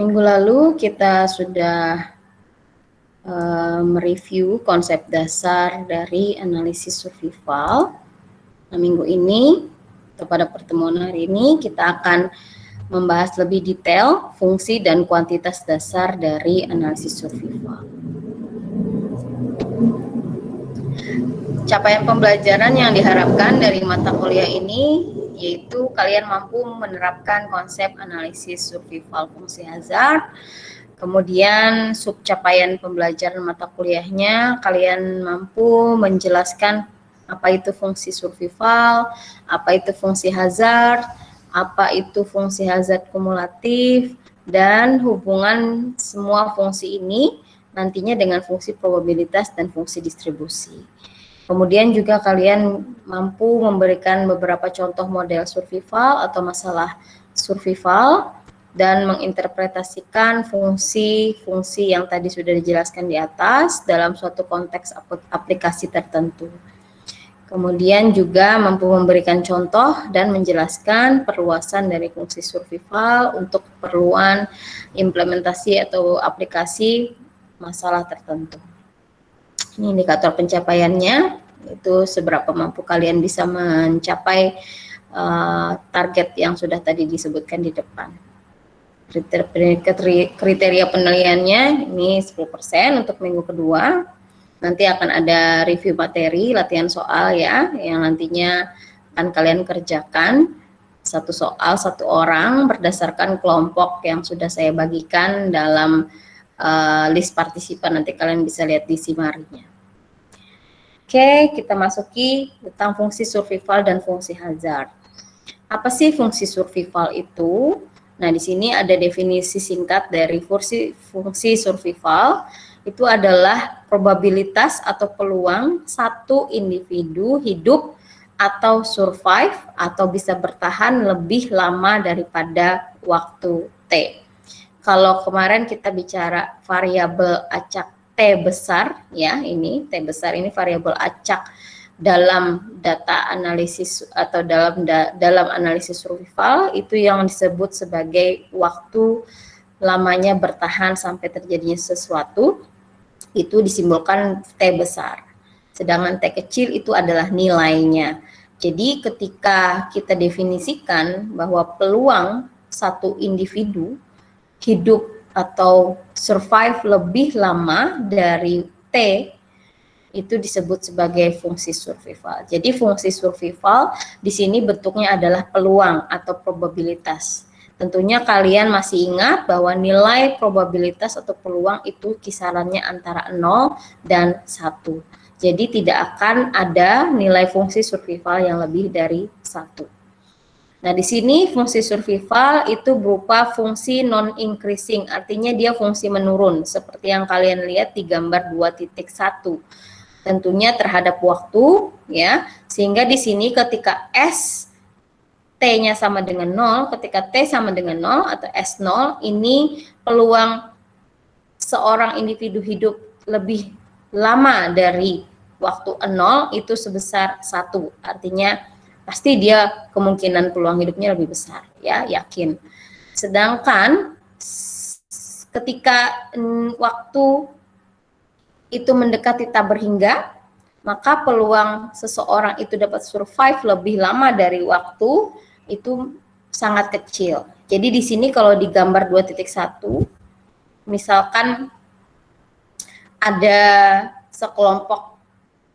Minggu lalu kita sudah mereview konsep dasar dari analisis survival. Nah, minggu ini atau pada pertemuan hari ini kita akan membahas lebih detail fungsi dan kuantitas dasar dari analisis survival. Capaian pembelajaran yang diharapkan dari mata kuliah ini yaitu kalian mampu menerapkan konsep analisis survival fungsi hazard. Kemudian subcapaian pembelajaran mata kuliahnya kalian mampu menjelaskan apa itu fungsi survival, apa itu fungsi hazard, apa itu fungsi hazard kumulatif, dan hubungan semua fungsi ini nantinya dengan fungsi probabilitas dan fungsi distribusi. Kemudian juga kalian mampu memberikan beberapa contoh model survival atau masalah survival dan menginterpretasikan fungsi-fungsi yang tadi sudah dijelaskan di atas dalam suatu konteks aplikasi tertentu. Kemudian juga mampu memberikan contoh dan menjelaskan perluasan dari fungsi survival untuk keperluan implementasi atau aplikasi masalah tertentu. Ini indikator pencapaiannya, itu seberapa mampu kalian bisa mencapai target yang sudah tadi disebutkan di depan. Kriteria penilaiannya ini 10% untuk minggu kedua. Nanti akan ada review materi, latihan soal ya, yang nantinya akan kalian kerjakan satu soal satu orang berdasarkan kelompok yang sudah saya bagikan dalam list partisipan. Nanti kalian bisa lihat di simarinya. Oke, kita masuki tentang fungsi survival dan fungsi hazard. Apa sih fungsi survival itu? Nah, di sini ada definisi singkat dari fungsi survival. Itu adalah probabilitas atau peluang satu individu hidup atau survive atau bisa bertahan lebih lama daripada waktu T. Kalau kemarin kita bicara variabel acak T besar, ya ini T besar ini variabel acak dalam data analisis atau dalam analisis survival itu yang disebut sebagai waktu lamanya bertahan sampai terjadinya sesuatu, itu disimbolkan T besar. Sedangkan T kecil itu adalah nilainya. Jadi ketika kita definisikan bahwa peluang satu individu hidup atau survive lebih lama dari T, itu disebut sebagai fungsi survival. Jadi fungsi survival di sini bentuknya adalah peluang atau probabilitas. Tentunya kalian masih ingat bahwa nilai probabilitas atau peluang itu kisarannya antara 0 dan 1. Jadi tidak akan ada nilai fungsi survival yang lebih dari 1. Nah, di sini fungsi survival itu berupa fungsi non-increasing, artinya dia fungsi menurun, seperti yang kalian lihat di gambar 2.1. Tentunya terhadap waktu, ya, sehingga di sini ketika S T-nya sama dengan 0, ketika T sama dengan 0 atau S0, ini peluang seorang individu hidup lebih lama dari waktu 0 itu sebesar 1, artinya pasti dia kemungkinan peluang hidupnya lebih besar, ya, yakin. Sedangkan ketika waktu itu mendekati tak berhingga, maka peluang seseorang itu dapat survive lebih lama dari waktu itu sangat kecil. Jadi di sini kalau di gambar 2.1, misalkan ada sekelompok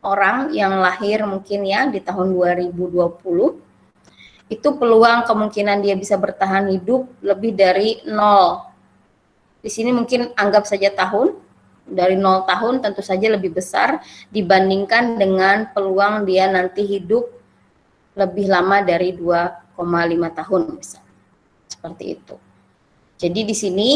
orang yang lahir mungkin ya di tahun 2020, itu peluang kemungkinan dia bisa bertahan hidup lebih dari 0. Di sini mungkin anggap saja tahun, dari 0 tahun tentu saja lebih besar dibandingkan dengan peluang dia nanti hidup lebih lama dari 2,5 tahun misalnya. Seperti itu. Jadi di sini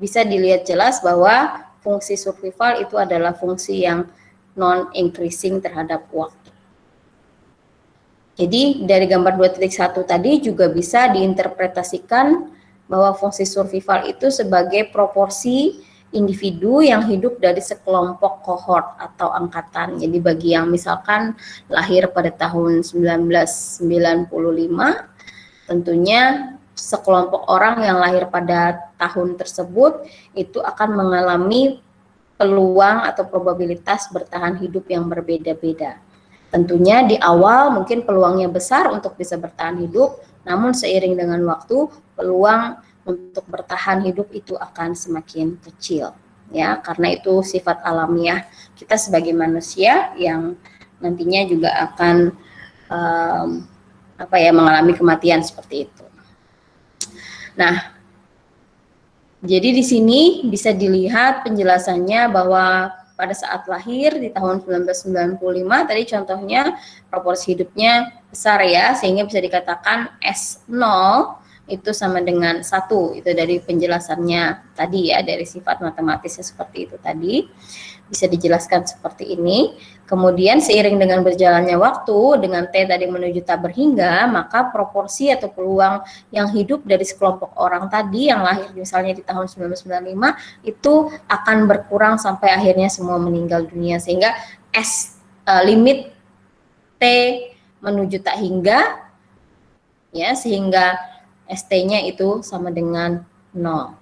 bisa dilihat jelas bahwa fungsi survival itu adalah fungsi yang non-increasing terhadap waktu. Jadi dari gambar 2.1 tadi juga bisa diinterpretasikan bahwa fungsi survival itu sebagai proporsi individu yang hidup dari sekelompok kohort atau angkatan. Jadi bagi yang misalkan lahir pada tahun 1995, tentunya sekelompok orang yang lahir pada tahun tersebut itu akan mengalami peluang atau probabilitas bertahan hidup yang berbeda-beda. Tentunya di awal mungkin peluangnya besar untuk bisa bertahan hidup, namun seiring dengan waktu peluang untuk bertahan hidup itu akan semakin kecil, ya, karena itu sifat alamiah kita sebagai manusia yang nantinya juga akan mengalami kematian seperti itu. Nah, jadi di sini bisa dilihat penjelasannya bahwa pada saat lahir di tahun 1995 tadi contohnya proporsi hidupnya besar ya, sehingga bisa dikatakan S0 itu sama dengan 1, itu dari penjelasannya tadi ya, dari sifat matematisnya seperti itu tadi, bisa dijelaskan seperti ini. Kemudian seiring dengan berjalannya waktu, dengan T tadi menuju tak berhingga, maka proporsi atau peluang yang hidup dari sekelompok orang tadi yang lahir misalnya di tahun 1995 itu akan berkurang sampai akhirnya semua meninggal dunia, sehingga limit T menuju tak hingga ya, sehingga ST-nya itu sama dengan 0.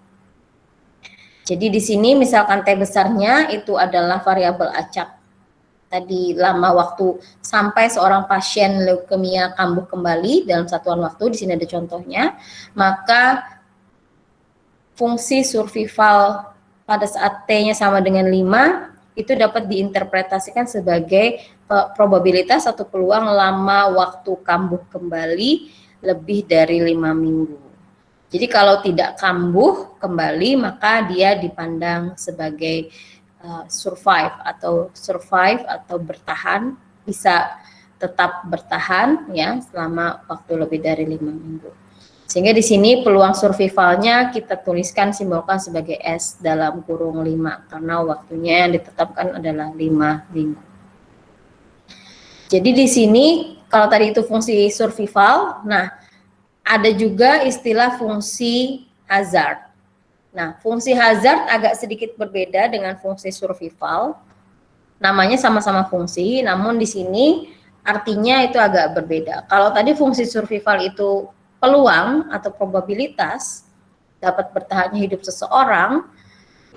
Jadi di sini misalkan T besarnya itu adalah variabel acak. Tadi lama waktu sampai seorang pasien leukemia kambuh kembali dalam satuan waktu, di sini ada contohnya, maka fungsi survival pada saat T-nya sama dengan 5 itu dapat diinterpretasikan sebagai probabilitas atau peluang lama waktu kambuh kembali lebih dari 5 minggu. Jadi kalau tidak kambuh kembali maka dia dipandang sebagai survive atau bertahan, bisa tetap bertahan ya selama waktu lebih dari 5 minggu. Sehingga di sini peluang survivalnya kita tuliskan, simbolkan sebagai S dalam kurung 5 karena waktunya yang ditetapkan adalah 5 minggu. Jadi di sini kalau tadi itu fungsi survival, nah ada juga istilah fungsi hazard. Nah, fungsi hazard agak sedikit berbeda dengan fungsi survival. Namanya sama-sama fungsi, namun di sini artinya itu agak berbeda. Kalau tadi fungsi survival itu peluang atau probabilitas dapat bertahannya hidup seseorang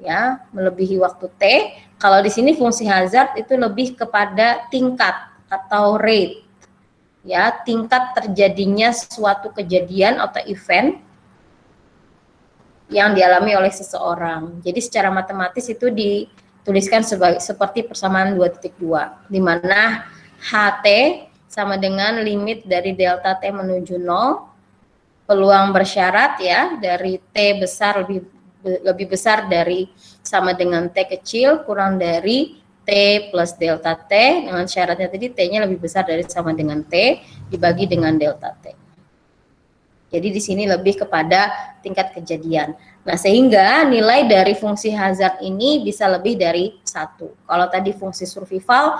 ya melebihi waktu T. Kalau di sini fungsi hazard itu lebih kepada tingkat atau rate. Ya, tingkat terjadinya suatu kejadian atau event yang dialami oleh seseorang. Jadi secara matematis itu dituliskan seperti persamaan 2.2, di mana HT sama dengan limit dari delta T menuju 0, peluang bersyarat ya dari T besar lebih besar dari sama dengan T kecil kurang dari T plus delta T, dengan syaratnya tadi T-nya lebih besar dari sama dengan T dibagi dengan delta T. Jadi di sini lebih kepada tingkat kejadian. Nah, sehingga nilai dari fungsi hazard ini bisa lebih dari 1. Kalau tadi fungsi survival,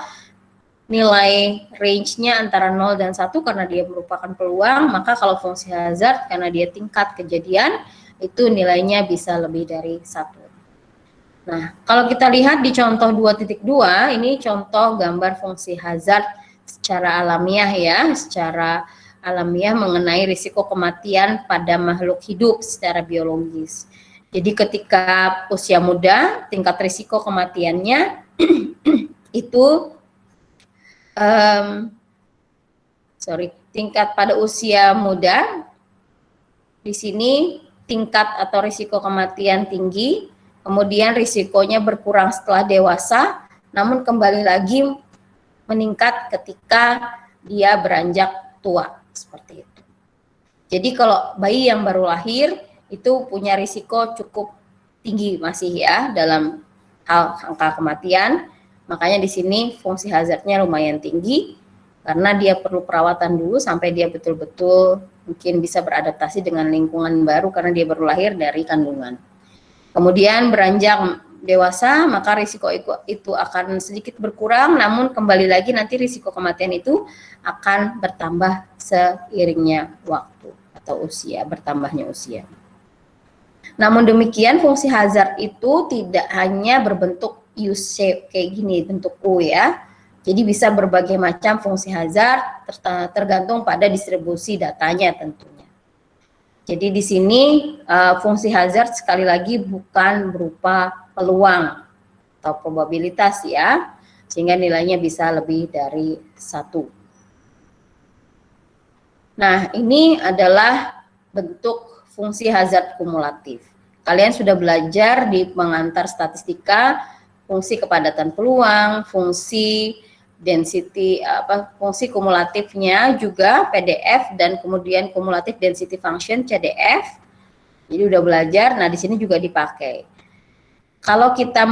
nilai range-nya antara 0 dan 1 karena dia merupakan peluang, maka kalau fungsi hazard karena dia tingkat kejadian, itu nilainya bisa lebih dari 1. Nah, kalau kita lihat di contoh 2.2, ini contoh gambar fungsi hazard secara alamiah ya, secara alamiah mengenai risiko kematian pada makhluk hidup secara biologis. Jadi ketika usia muda, tingkat risiko kematiannya itu tingkat pada usia muda, di sini tingkat atau risiko kematian tinggi, kemudian risikonya berkurang setelah dewasa, namun kembali lagi meningkat ketika dia beranjak tua, seperti itu. Jadi kalau bayi yang baru lahir itu punya risiko cukup tinggi masih ya dalam hal angka kematian, makanya di sini fungsi hazardnya lumayan tinggi karena dia perlu perawatan dulu sampai dia betul-betul mungkin bisa beradaptasi dengan lingkungan baru karena dia baru lahir dari kandungan. Kemudian beranjak dewasa, maka risiko itu akan sedikit berkurang, namun kembali lagi nanti risiko kematian itu akan bertambah seiringnya waktu atau usia, bertambahnya usia. Namun demikian fungsi hazard itu tidak hanya berbentuk U-shape kayak gini, bentuk U ya. Jadi bisa berbagai macam fungsi hazard tergantung pada distribusi datanya tentunya. Jadi di sini fungsi hazard sekali lagi bukan berupa peluang atau probabilitas ya, sehingga nilainya bisa lebih dari 1. Nah, ini adalah bentuk fungsi hazard kumulatif. Kalian sudah belajar di pengantar statistika fungsi kepadatan peluang, fungsi density fungsi kumulatifnya juga PDF, dan kemudian cumulative density function CDF. Jadi udah belajar. Nah, di sini juga dipakai. Kalau kita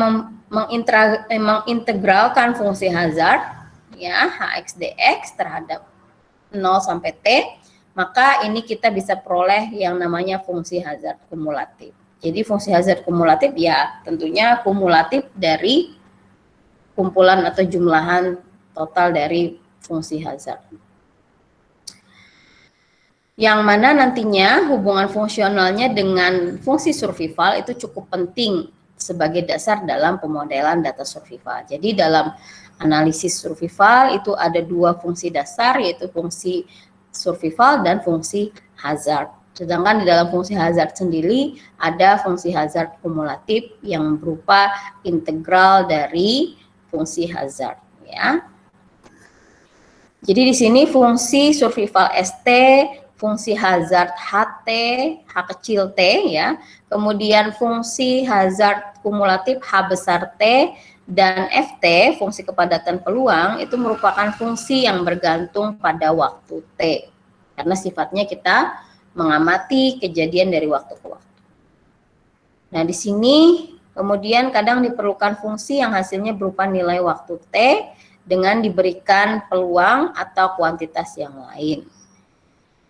mengintegralkan fungsi hazard ya Hx dx terhadap 0 sampai T, maka ini kita bisa peroleh yang namanya fungsi hazard kumulatif. Jadi fungsi hazard kumulatif ya tentunya kumulatif dari kumpulan atau jumlahan total dari fungsi hazard. Yang mana nantinya hubungan fungsionalnya dengan fungsi survival itu cukup penting sebagai dasar dalam pemodelan data survival. Jadi dalam analisis survival itu ada 2 fungsi dasar, yaitu fungsi survival dan fungsi hazard. Sedangkan di dalam fungsi hazard sendiri ada fungsi hazard kumulatif yang berupa integral dari fungsi hazard ya. Jadi di sini fungsi survival ST, fungsi hazard HT, H kecil T ya. Kemudian fungsi hazard kumulatif H besar T, dan FT, fungsi kepadatan peluang, itu merupakan fungsi yang bergantung pada waktu T. Karena sifatnya kita mengamati kejadian dari waktu ke waktu. Nah, di sini kemudian kadang diperlukan fungsi yang hasilnya berupa nilai waktu T dengan diberikan peluang atau kuantitas yang lain.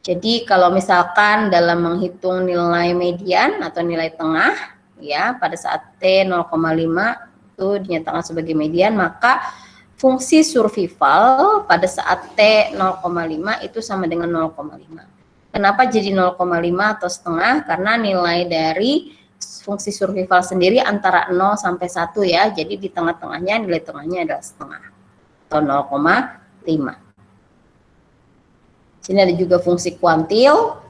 Jadi kalau misalkan dalam menghitung nilai median atau nilai tengah ya pada saat T 0,5 itu dinyatakan sebagai median, maka fungsi survival pada saat T 0,5 itu sama dengan 0,5. Kenapa jadi 0,5 atau setengah? Karena nilai dari fungsi survival sendiri antara 0 sampai 1 ya. Jadi di tengah-tengahnya nilai tengahnya adalah setengah atau 0,5. Sini ada juga fungsi kuantil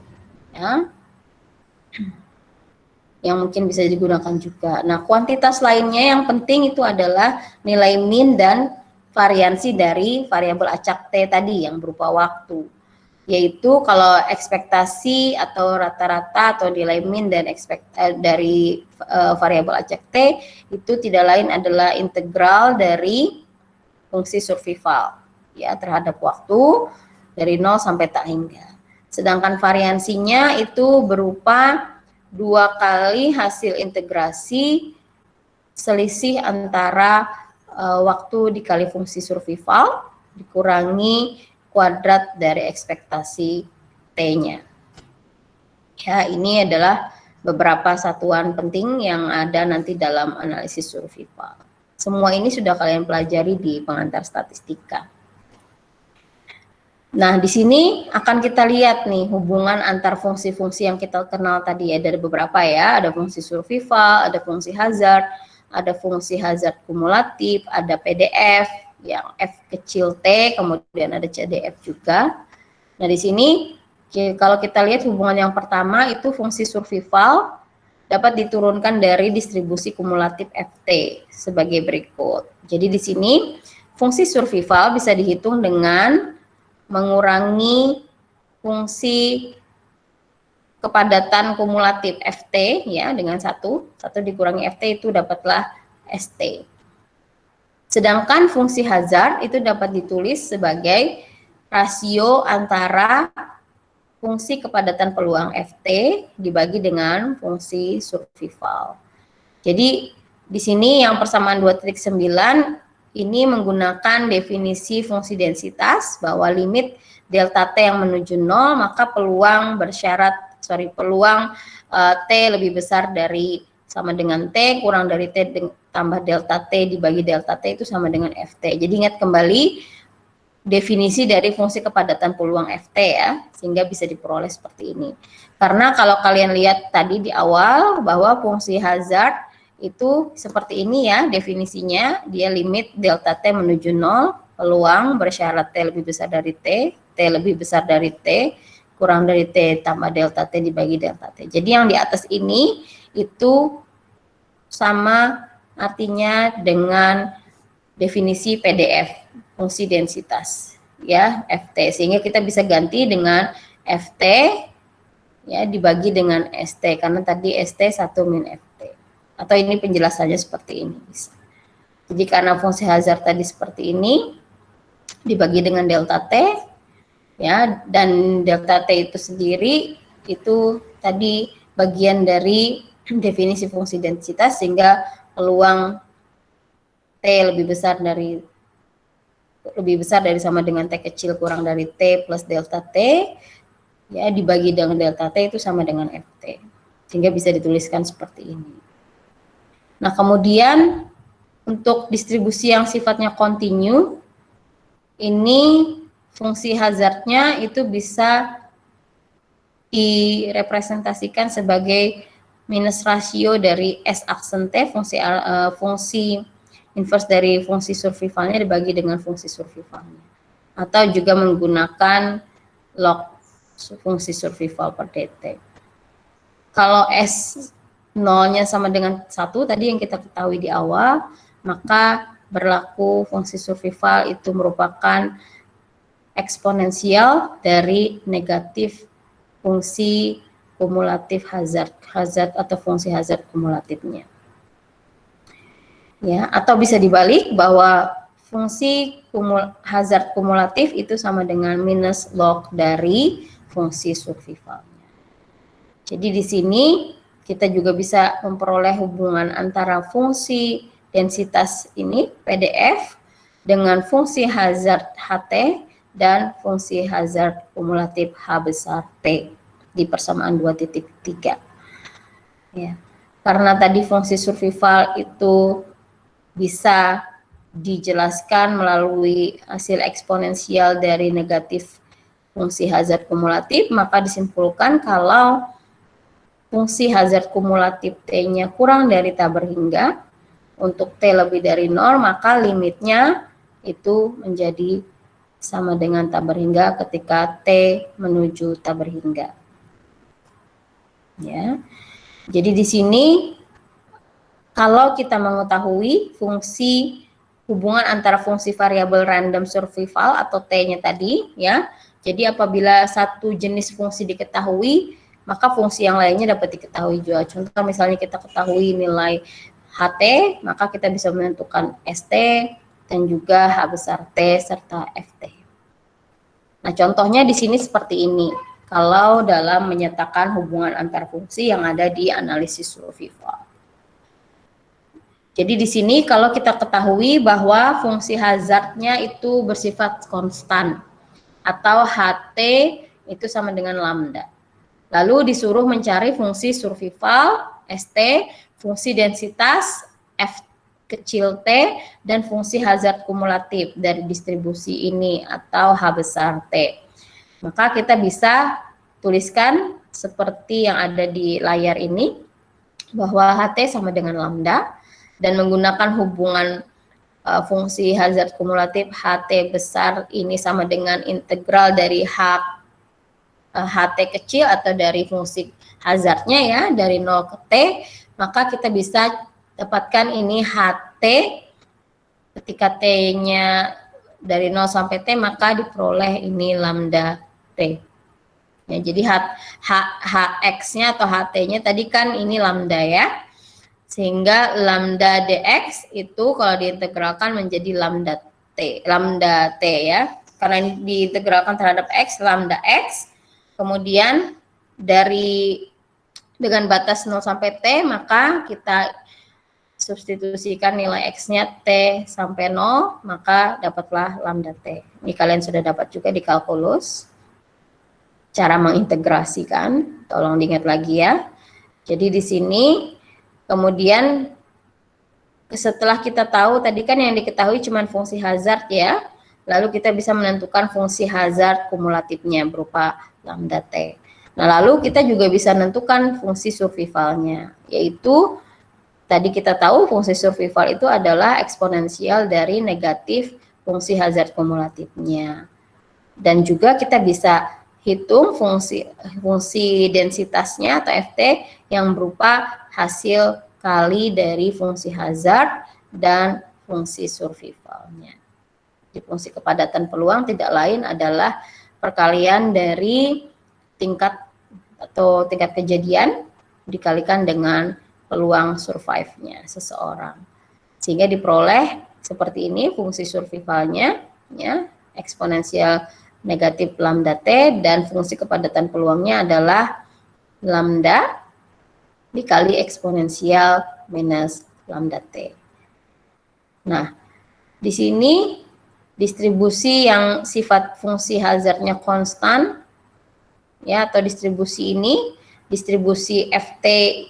ya, yang mungkin bisa digunakan juga. Nah, kuantitas lainnya yang penting itu adalah nilai min dan variansi dari variabel acak T tadi yang berupa waktu. Yaitu kalau ekspektasi atau rata-rata atau nilai min dan dari variabel acak T itu tidak lain adalah integral dari fungsi survival ya terhadap waktu dari 0 sampai tak hingga. Sedangkan variansinya itu berupa 2 kali hasil integrasi selisih antara waktu dikali fungsi survival dikurangi kuadrat dari ekspektasi T-nya. Ya, ini adalah beberapa satuan penting yang ada nanti dalam analisis survival. Semua ini sudah kalian pelajari di pengantar statistika. Nah, di sini akan kita lihat nih hubungan antar fungsi-fungsi yang kita kenal tadi ya, dari beberapa ya, ada fungsi survival, ada fungsi hazard, ada fungsi hazard kumulatif, ada PDF yang F kecil T, kemudian ada CDF juga. Nah, di sini kalau kita lihat hubungan yang pertama itu fungsi survival dapat diturunkan dari distribusi kumulatif FT sebagai berikut. Jadi di sini fungsi survival bisa dihitung dengan mengurangi fungsi kepadatan kumulatif FT ya dengan 1 dikurangi FT itu dapatlah ST. Sedangkan fungsi hazard itu dapat ditulis sebagai rasio antara fungsi kepadatan peluang FT dibagi dengan fungsi survival. Jadi di sini yang persamaan 2.9 ini menggunakan definisi fungsi densitas bahwa limit delta T yang menuju 0 maka peluang T lebih besar dari sama dengan T kurang dari T tambah delta T dibagi delta T itu sama dengan FT. Jadi ingat kembali definisi dari fungsi kepadatan peluang FT ya, sehingga bisa diperoleh seperti ini. Karena kalau kalian lihat tadi di awal bahwa fungsi hazard itu seperti ini ya definisinya, dia limit delta T menuju 0, peluang bersyarat T lebih besar dari T lebih besar dari T, kurang dari T tambah delta T dibagi delta T. Jadi yang di atas ini itu sama artinya dengan definisi PDF, fungsi densitas, ya, FT. Sehingga kita bisa ganti dengan FT, ya, dibagi dengan ST, karena tadi ST 1 min FT. Atau ini penjelasannya seperti ini bisa. Jadi karena fungsi Hazard tadi seperti ini, dibagi dengan delta T, ya, dan delta T itu sendiri itu tadi bagian dari definisi fungsi densitas, sehingga peluang T lebih besar dari sama dengan T kecil kurang dari T plus delta T, ya, dibagi dengan delta T itu sama dengan FT, sehingga bisa dituliskan seperti ini. Nah, kemudian untuk distribusi yang sifatnya kontinu, ini fungsi Hazardnya itu bisa direpresentasikan sebagai minus rasio dari S aksen T, fungsi inverse dari fungsi survivalnya dibagi dengan fungsi survivalnya. Atau juga menggunakan log fungsi survival per dt. Kalau S 0-nya sama dengan 1 tadi yang kita ketahui di awal, maka berlaku fungsi survival itu merupakan eksponensial dari negatif fungsi kumulatif hazard atau fungsi hazard kumulatifnya. Ya, atau bisa dibalik bahwa fungsi hazard kumulatif itu sama dengan minus log dari fungsi survivalnya. Jadi di sini kita juga bisa memperoleh hubungan antara fungsi densitas ini PDF dengan fungsi hazard HT dan fungsi hazard kumulatif H besar T di persamaan 2.3. Ya. Karena tadi fungsi survival itu bisa dijelaskan melalui hasil eksponensial dari negatif fungsi hazard kumulatif, maka disimpulkan kalau fungsi hazard kumulatif T-nya kurang dari tabur hingga, untuk T lebih dari 0, maka limitnya itu menjadi sama dengan tabur hingga ketika T menuju tabur hingga. Ya. Jadi di sini kalau kita mengetahui fungsi hubungan antara fungsi variabel random survival atau T-nya tadi, ya. Jadi apabila satu jenis fungsi diketahui, maka fungsi yang lainnya dapat diketahui juga. Contoh misalnya kita ketahui nilai HT, maka kita bisa menentukan ST dan juga H besar T serta FT. Nah, contohnya di sini seperti ini. Kalau dalam menyatakan hubungan antar fungsi yang ada di analisis survival. Jadi di sini kalau kita ketahui bahwa fungsi hazardnya itu bersifat konstan atau HT itu sama dengan lambda. Lalu disuruh mencari fungsi survival ST, fungsi densitas F kecil T, dan fungsi hazard kumulatif dari distribusi ini atau H besar T. Maka kita bisa tuliskan seperti yang ada di layar ini, bahwa HT sama dengan lambda, dan menggunakan hubungan fungsi hazard kumulatif HT besar ini sama dengan integral dari HT kecil atau dari fungsi hazardnya, ya, dari 0 ke T, maka kita bisa dapatkan ini HT ketika T-nya dari 0 sampai T, maka diperoleh ini lambda T. Ya, jadi HX-nya atau HT-nya tadi kan ini lambda, ya. Sehingga lambda dx itu kalau diintegralkan menjadi lambda T ya. Karena ini diintegralkan terhadap X, lambda X. Kemudian dengan batas 0 sampai T, maka kita substitusikan nilai X-nya T sampai 0, maka dapatlah lambda T. Ini kalian sudah dapat juga di kalkulus. Cara mengintegrasikan, tolong diingat lagi ya. Jadi di sini, kemudian setelah kita tahu, tadi kan yang diketahui cuma fungsi hazard ya, lalu kita bisa menentukan fungsi hazard kumulatifnya berupa lambda T. Nah, lalu kita juga bisa menentukan fungsi survivalnya, yaitu tadi kita tahu fungsi survival itu adalah eksponensial dari negatif fungsi hazard kumulatifnya. Dan juga kita bisa hitung fungsi densitasnya atau FT yang berupa hasil kali dari fungsi hazard dan fungsi survivalnya. Di fungsi kepadatan peluang tidak lain adalah perkalian dari tingkat kejadian dikalikan dengan peluang survive-nya seseorang. Sehingga diperoleh seperti ini fungsi survivalnya, ya, eksponensial negatif lambda T, dan fungsi kepadatan peluangnya adalah lambda dikali eksponensial minus lambda T. Nah, di sini distribusi yang sifat fungsi hazardnya konstan, ya, atau distribusi ini, distribusi FT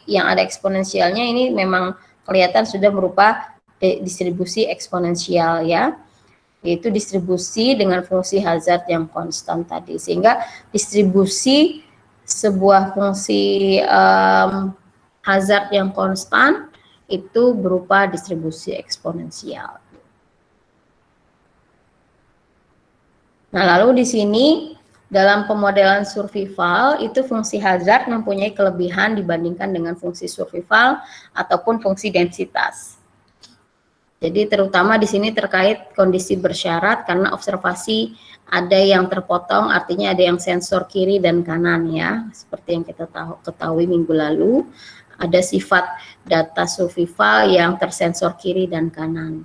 yang ada eksponensialnya ini memang kelihatan sudah berupa distribusi eksponensial, ya, yaitu distribusi dengan fungsi hazard yang konstan tadi, sehingga distribusi sebuah fungsi hazard yang konstan itu berupa distribusi eksponensial. Nah, lalu di sini dalam pemodelan survival itu fungsi hazard mempunyai kelebihan dibandingkan dengan fungsi survival ataupun fungsi densitas. Jadi terutama di sini terkait kondisi bersyarat karena observasi ada yang terpotong, artinya ada yang sensor kiri dan kanan, ya. Seperti yang kita ketahui minggu lalu, ada sifat data survival yang tersensor kiri dan kanan.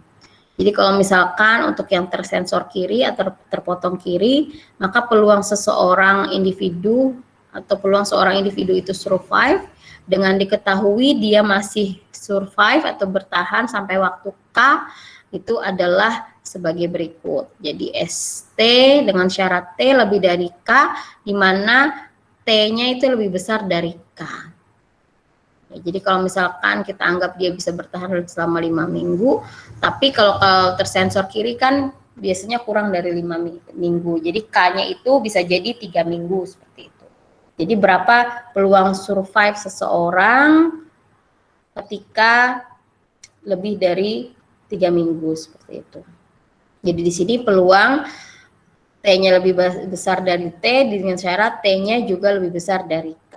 Jadi kalau misalkan untuk yang tersensor kiri atau terpotong kiri, maka peluang seseorang individu atau peluang seorang individu itu survive dengan diketahui dia masih survive atau bertahan sampai waktu K itu adalah sebagai berikut. Jadi ST dengan syarat T lebih dari K, di mana T-nya itu lebih besar dari K. Ya, jadi kalau misalkan kita anggap dia bisa bertahan selama 5 minggu, tapi kalau tersensor kiri kan biasanya kurang dari 5 minggu. Jadi K-nya itu bisa jadi 3 minggu seperti itu. Jadi berapa peluang survive seseorang ketika lebih dari 3 minggu seperti itu. Jadi di sini peluang T-nya lebih besar dari T dengan syarat T-nya juga lebih besar dari K.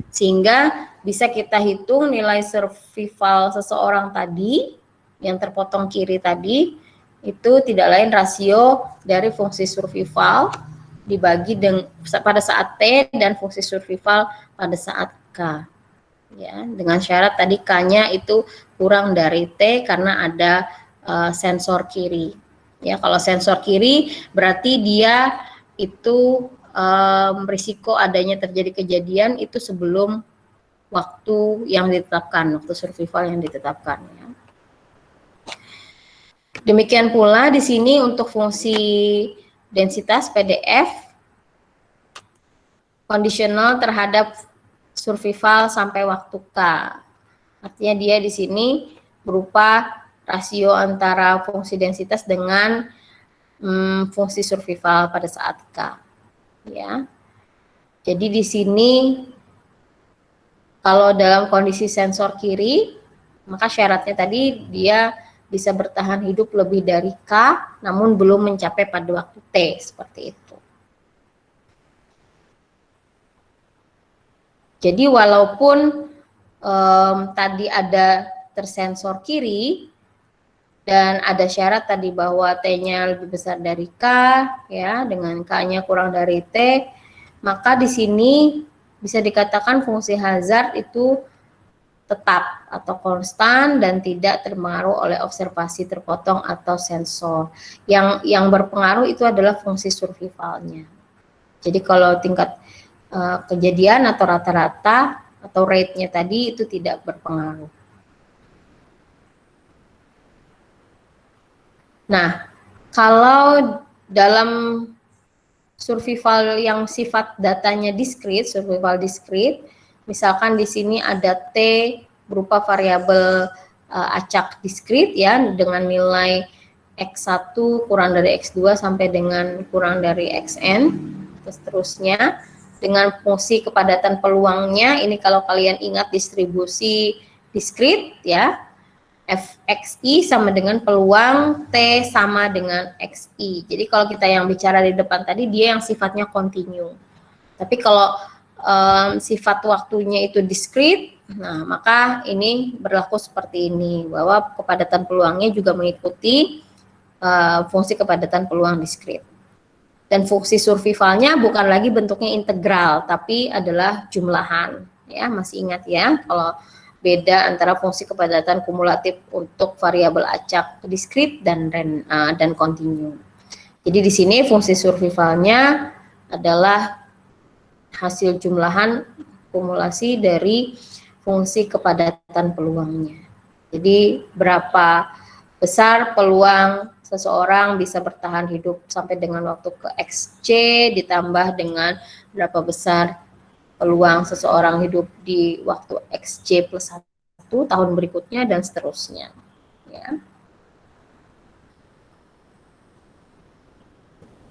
Sehingga bisa kita hitung nilai survival seseorang tadi yang terpotong kiri tadi itu tidak lain rasio dari fungsi survival dibagi pada saat T dan fungsi survival pada saat K, ya, dengan syarat tadi K-nya itu kurang dari T karena ada sensor kiri, ya. Kalau sensor kiri berarti dia itu risiko adanya terjadi kejadian itu sebelum waktu yang ditetapkan, waktu survival yang ditetapkan, ya. Demikian pula di sini untuk fungsi densitas PDF kondisional terhadap survival sampai waktu K. Artinya dia di sini berupa rasio antara fungsi densitas dengan fungsi survival pada saat K. Ya, jadi di sini kalau dalam kondisi sensor kiri, maka syaratnya tadi dia bisa bertahan hidup lebih dari K, namun belum mencapai pada waktu T, seperti itu. Jadi walaupun tadi ada tersensor kiri dan ada syarat tadi bahwa T-nya lebih besar dari K, ya, dengan K-nya kurang dari T, maka di sini bisa dikatakan fungsi hazard itu tetap atau konstan dan tidak terpengaruh oleh observasi terpotong atau sensor. Yang berpengaruh itu adalah fungsi survivalnya. Jadi kalau tingkat kejadian atau rata-rata atau rate-nya tadi itu tidak berpengaruh. Nah, kalau dalam survival yang sifat datanya diskrit, survival diskrit, misalkan di sini ada T berupa variabel acak diskrit, ya, dengan nilai X1 kurang dari X2 sampai dengan kurang dari Xn, seterusnya, dengan fungsi kepadatan peluangnya, ini kalau kalian ingat distribusi diskrit, ya, Fxi sama dengan peluang T sama dengan Xi. Jadi kalau kita yang bicara di depan tadi, dia yang sifatnya kontinu. Tapi kalau sifat waktunya itu diskrit, nah maka ini berlaku seperti ini, bahwa kepadatan peluangnya juga mengikuti fungsi kepadatan peluang diskrit. Dan fungsi survivalnya bukan lagi bentuknya integral, tapi adalah jumlahan. Ya, masih ingat ya, kalau beda antara fungsi kepadatan kumulatif untuk variabel acak diskrit dan kontinu. Jadi di sini fungsi survivalnya adalah hasil jumlahan kumulasi dari fungsi kepadatan peluangnya. Jadi berapa besar peluang seseorang bisa bertahan hidup sampai dengan waktu ke XC ditambah dengan berapa besar peluang seseorang hidup di waktu XC plus 1 tahun berikutnya dan seterusnya. Ya.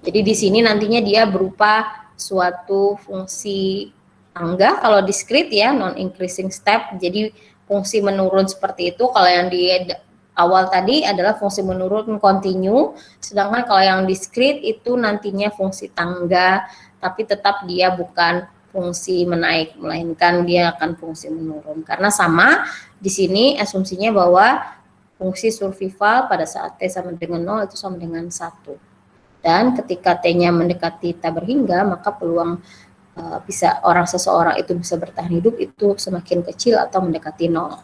Jadi di sini nantinya dia berupa suatu fungsi tangga kalau diskrit ya, non-increasing step. Jadi fungsi menurun seperti itu. Kalau yang di awal tadi adalah fungsi menurun kontinu, sedangkan kalau yang diskrit itu nantinya fungsi tangga, tapi tetap dia bukan fungsi menaik, melainkan dia akan fungsi menurun. Karena sama di sini asumsinya bahwa fungsi survival pada saat T sama dengan 0 itu sama dengan 1. Dan ketika T-nya mendekati tak berhingga, maka peluang seseorang itu bisa bertahan hidup itu semakin kecil atau mendekati 0.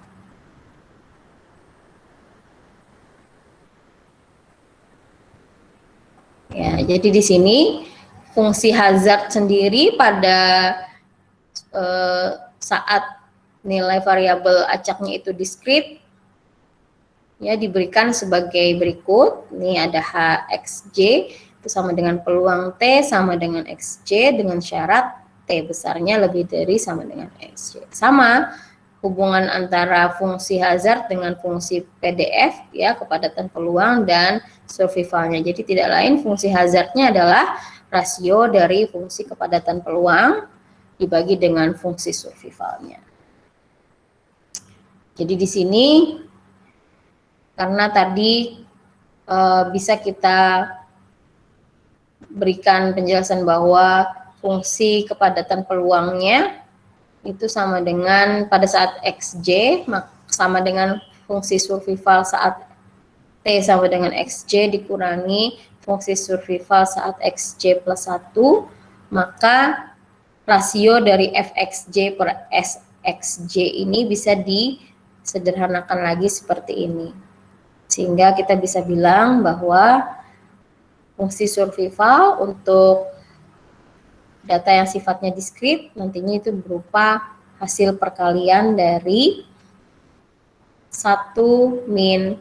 Ya, jadi di sini fungsi hazard sendiri pada saat nilai variabel acaknya itu diskrit ya diberikan sebagai berikut. Ini ada HXJ itu sama dengan peluang T sama dengan XJ dengan syarat T besarnya lebih dari sama dengan XJ. Sama hubungan antara fungsi hazard dengan fungsi PDF ya, kepadatan peluang dan survivalnya. Jadi tidak lain fungsi hazardnya adalah rasio dari fungsi kepadatan peluang dibagi dengan fungsi survivalnya. Jadi di sini karena tadi bisa kita berikan penjelasan bahwa fungsi kepadatan peluangnya itu sama dengan pada saat XJ sama dengan fungsi survival saat T sama dengan XJ dikurangi fungsi survival saat XJ plus 1, maka rasio dari Fxj per Sxj ini bisa disederhanakan lagi seperti ini. Sehingga kita bisa bilang bahwa fungsi survival untuk data yang sifatnya diskrit nantinya itu berupa hasil perkalian dari 1 min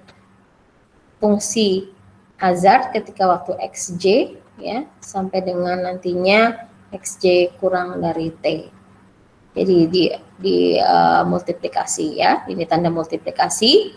fungsi hazard ketika waktu XJ ya sampai dengan nantinya XJ kurang dari T. Jadi di multiplikasi ya, ini tanda multiplikasi.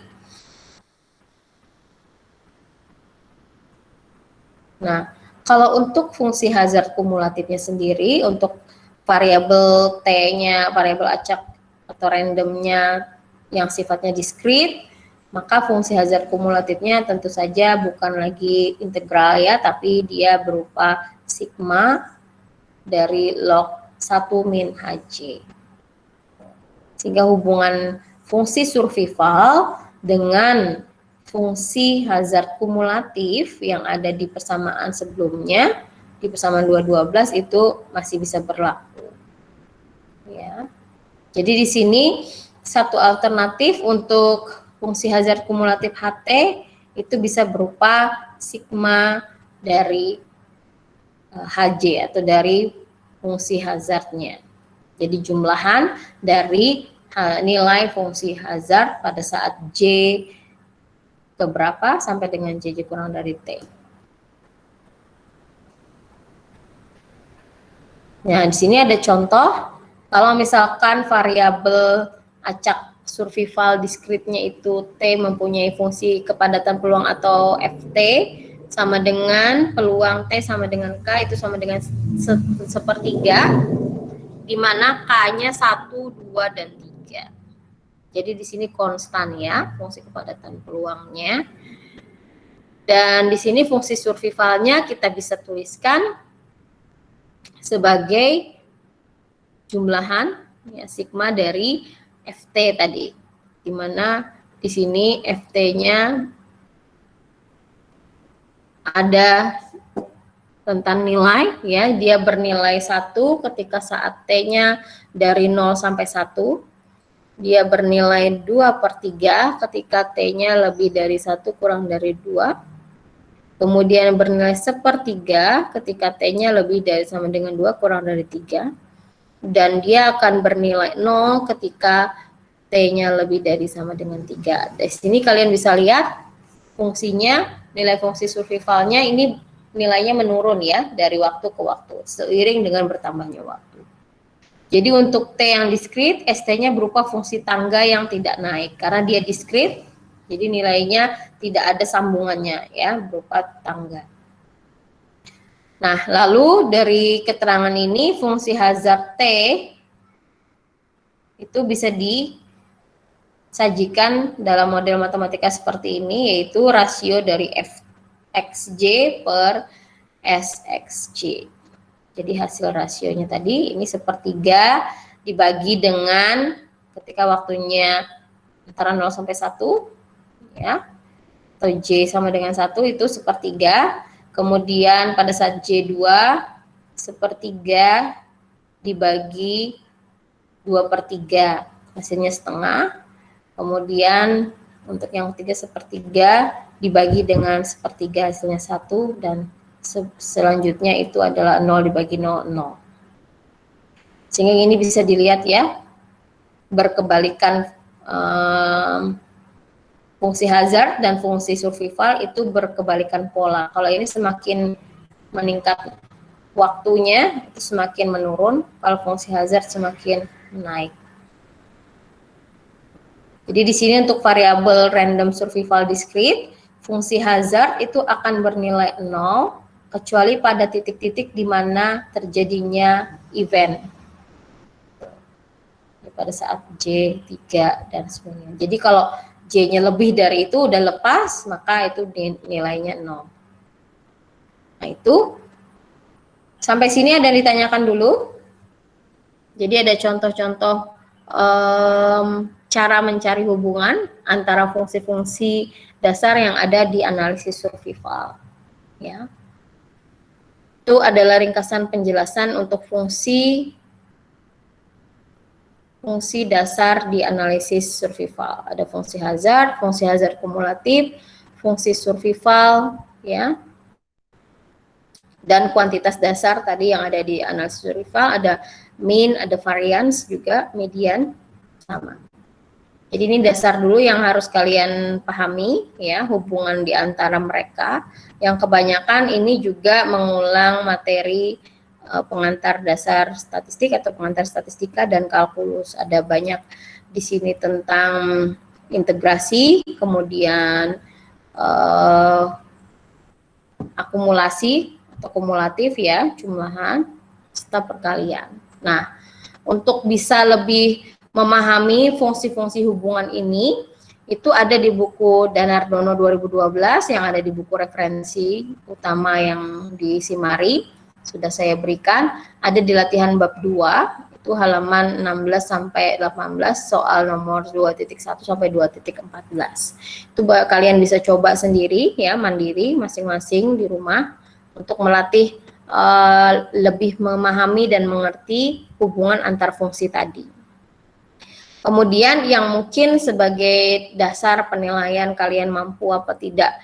Nah, kalau untuk fungsi hazard kumulatifnya sendiri, untuk variabel T-nya, variabel acak atau randomnya yang sifatnya diskrit, maka fungsi hazard kumulatifnya tentu saja bukan lagi integral ya, tapi dia berupa sigma dari log 1 min Hj. Sehingga hubungan fungsi survival dengan fungsi hazard kumulatif yang ada di persamaan sebelumnya, di persamaan 212 itu masih bisa berlaku. Ya. Jadi di sini satu alternatif untuk fungsi hazard kumulatif HT itu bisa berupa sigma dari Hj atau dari fungsi hazardnya. Jadi jumlahan dari nilai fungsi hazard pada saat J keberapa sampai dengan JJ kurang dari T. Nah, di sini ada contoh, kalau misalkan variabel acak survival diskritnya itu T mempunyai fungsi kepadatan peluang atau FT, sama dengan peluang T sama dengan K itu sama dengan sepertiga, di mana K-nya 1, 2, dan 3. Jadi di sini konstan ya, fungsi kepadatan peluangnya. Dan di sini fungsi survivalnya kita bisa tuliskan sebagai jumlahan ya, sigma dari FT tadi. Di mana di sini FT-nya ada tentang nilai ya, dia bernilai 1 ketika saat T-nya dari 0 sampai 1. Dia bernilai 2/3 ketika T-nya lebih dari 1 kurang dari 2. Kemudian bernilai 1/3 ketika T-nya lebih dari sama dengan 2 kurang dari 3. Dan dia akan bernilai 0 ketika T-nya lebih dari sama dengan 3. Di sini kalian bisa lihat fungsinya, nilai fungsi survivalnya ini nilainya menurun ya dari waktu ke waktu seiring dengan bertambahnya waktu. Jadi untuk T yang diskrit, ST-nya berupa fungsi tangga yang tidak naik. Karena dia diskrit, jadi nilainya tidak ada sambungannya ya, berupa tangga. Nah, lalu dari keterangan ini, fungsi hazard T itu bisa disajikan dalam model matematika seperti ini, yaitu rasio dari Fxj per Sxj. Jadi hasil rasionya tadi ini 1/3 dibagi dengan ketika waktunya antara 0 sampai 1 ya, atau J sama dengan 1 itu 1/3. Kemudian pada saat J2 1/3 dibagi 2/3 hasilnya setengah. Kemudian untuk yang ketiga 1/3 dibagi dengan 1/3 hasilnya 1, dan selanjutnya itu adalah 0 dibagi 0, 0. Sehingga ini bisa dilihat ya, berkebalikan fungsi hazard dan fungsi survival itu berkebalikan pola. Kalau ini semakin meningkat waktunya, itu semakin menurun, kalau fungsi hazard semakin naik. Jadi di sini untuk variabel random survival discrete, fungsi hazard itu akan bernilai 0, kecuali pada titik-titik di mana terjadinya event pada saat J3 dan sebagainya. Jadi kalau J-nya lebih dari itu udah lepas, maka itu nilainya 0. Nah itu sampai sini ada yang ditanyakan dulu. Jadi ada contoh-contoh cara mencari hubungan antara fungsi-fungsi dasar yang ada di analisis survival ya. Itu adalah ringkasan penjelasan untuk fungsi dasar di analisis survival. Ada fungsi hazard kumulatif, fungsi survival ya. Dan kuantitas dasar tadi yang ada di analisis survival, ada mean, ada variance juga, median sama. Jadi ini dasar dulu yang harus kalian pahami ya, hubungan di antara mereka. Yang kebanyakan ini juga mengulang materi pengantar dasar statistik atau pengantar statistika dan kalkulus. Ada banyak di sini tentang integrasi, kemudian akumulasi atau kumulatif ya, jumlahan serta perkalian. Nah, untuk bisa lebih memahami fungsi-fungsi hubungan ini, itu ada di buku Danardono 2012 yang ada di buku referensi utama yang di Simari, sudah saya berikan, ada di latihan bab 2, itu halaman 16 sampai 18, soal nomor 2.1 sampai 2.14. Itu kalian bisa coba sendiri ya, mandiri masing-masing di rumah untuk melatih lebih memahami dan mengerti hubungan antar fungsi tadi. Kemudian yang mungkin sebagai dasar penilaian kalian mampu apa tidak